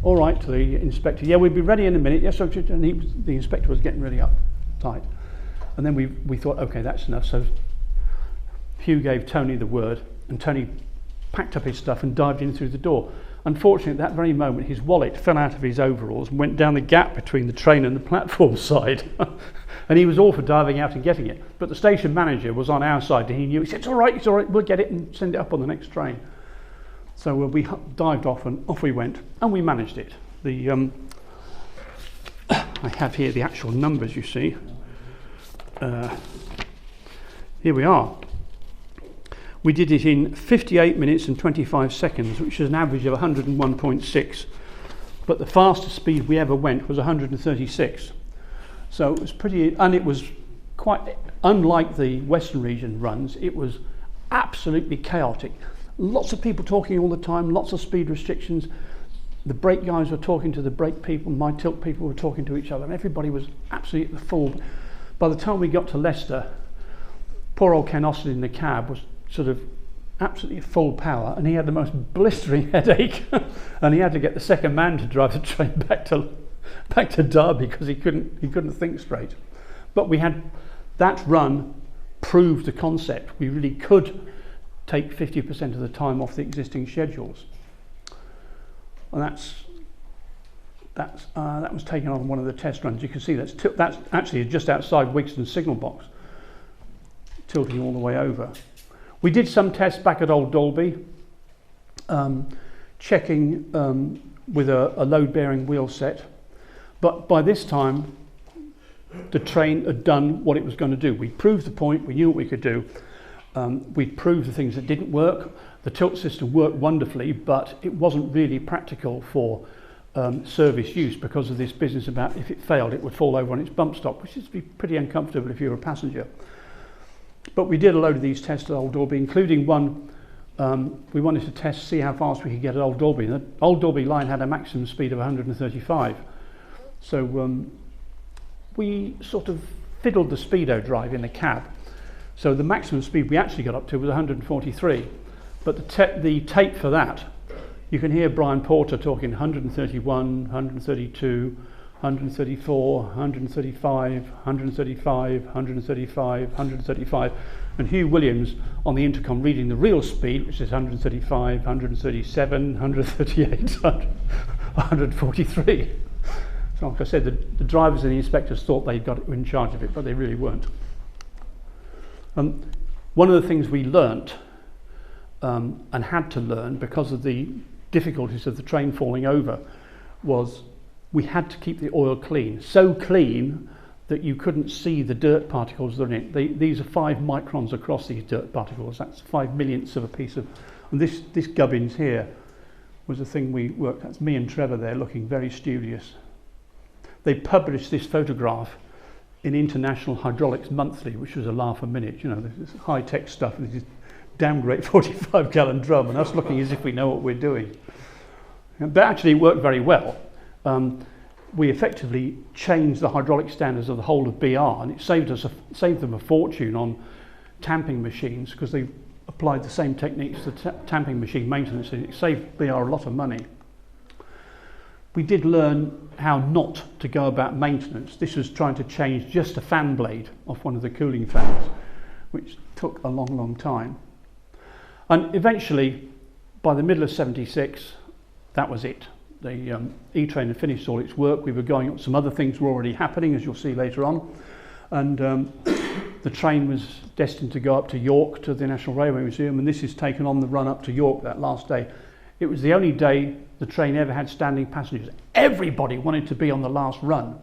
All right, to the inspector. Yeah, we'll be ready in a minute. Yes, and the inspector was getting really uptight. And then we thought, okay, that's enough. So Hugh gave Tony the word, and Tony packed up his stuff and dived in through the door. Unfortunately, at that very moment, his wallet fell out of his overalls and went down the gap between the train and the platform side. And he was all for diving out and getting it. But the station manager was on our side, and he knew. He said, it's all right, we'll get it and send it up on the next train. So we dived off, and off we went, and we managed it. I have here the actual numbers, you see. Here we are. We did it in 58 minutes and 25 seconds, which is an average of 101.6. But the fastest speed we ever went was 136. So it was pretty, and it was quite, unlike the Western region runs, it was absolutely chaotic. Lots of people talking all the time, lots of speed restrictions. The brake guys were talking to the brake people, my tilt people were talking to each other, and everybody was absolutely at the full. By the time we got to Leicester, poor old Ken Austin in the cab was sort of absolutely at full power, and he had the most blistering headache, and he had to get the second man to drive the train back to Derby because he couldn't think straight. But we had that run proved the concept. We really could take 50% of the time off the existing schedules, and that was taken on one of the test runs. You can see that's actually just outside Wigston signal box, tilting all the way over. We did some tests back at Old Dalby, checking with a load-bearing wheel set, but by this time the train had done what it was going to do. We proved the point, we knew what we could do. We proved the things that didn't work. The tilt system worked wonderfully, but it wasn't really practical for service use because of this business about if it failed it would fall over on its bump stop, which is pretty uncomfortable if you're a passenger. But we did a load of these tests at Old Dalby, including one we wanted to test, see how fast we could get at Old Dalby. The Old Dalby line had a maximum speed of 135. So we sort of fiddled the speedo drive in the cab. So the maximum speed we actually got up to was 143. But the tape for that, you can hear Brian Porter talking 131, 132, 134, 135, 135, 135, 135, and Hugh Williams on the intercom reading the real speed, which is 135, 137, 138, 143. So like I said, the drivers and the inspectors thought they'd got in charge of it, but they really weren't. One of the things we learnt and had to learn because of the difficulties of the train falling over was we had to keep the oil clean, so clean that you couldn't see the dirt particles that are in it. These are 5 microns across these dirt particles. That's 5 millionths of a piece of, and this gubbins here was a thing we worked. That's me and Trevor there looking very studious. They published this photograph in International Hydraulics Monthly, which was a laugh a minute. You know, this is high-tech stuff, and this is damn great 45-gallon drum, and us looking as if we know what we're doing. But actually, it worked very well. We effectively changed the hydraulic standards of the whole of BR, and it saved them a fortune on tamping machines, because they applied the same techniques to tamping machine maintenance, and it saved BR a lot of money. We did learn how not to go about maintenance. This was trying to change just a fan blade off one of the cooling fans, which took a long, long time. And eventually, by the middle of '76, that was it. The E-train had finished all its work. We were going up, some other things were already happening, as you'll see later on. And the train was destined to go up to York, to the National Railway Museum, and this is taken on the run up to York that last day. It was the only day the train ever had standing passengers. Everybody wanted to be on the last run.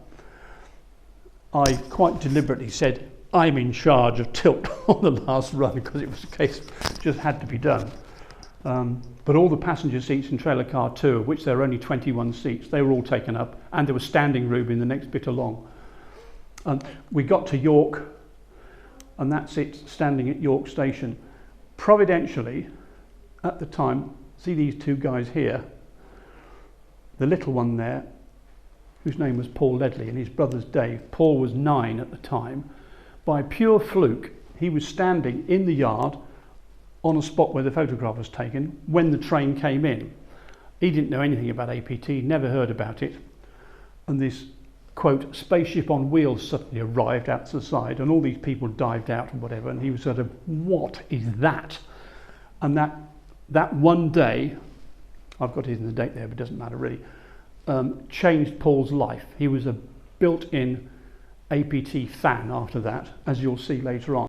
I quite deliberately said, I'm in charge of tilt on the last run, because it was a case it just had to be done. But all the passenger seats in trailer car 2, of which there were only 21 seats, they were all taken up, and there was standing room in the next bit along. And we got to York, and that's it, standing at York Station. Providentially, at the time, see these two guys here, the little one there, whose name was Paul Ledley, and his brother's Dave. Paul was 9 at the time. By pure fluke, he was standing in the yard on a spot where the photograph was taken when the train came in. He didn't know anything about APT, never heard about it. And this, quote, spaceship on wheels suddenly arrived out to the side, and all these people dived out and whatever, and he was sort of, what is that? And that one day, I've got it in the date there, but it doesn't matter really, changed Paul's life. He was a built-in APT fan after that, as you'll see later on.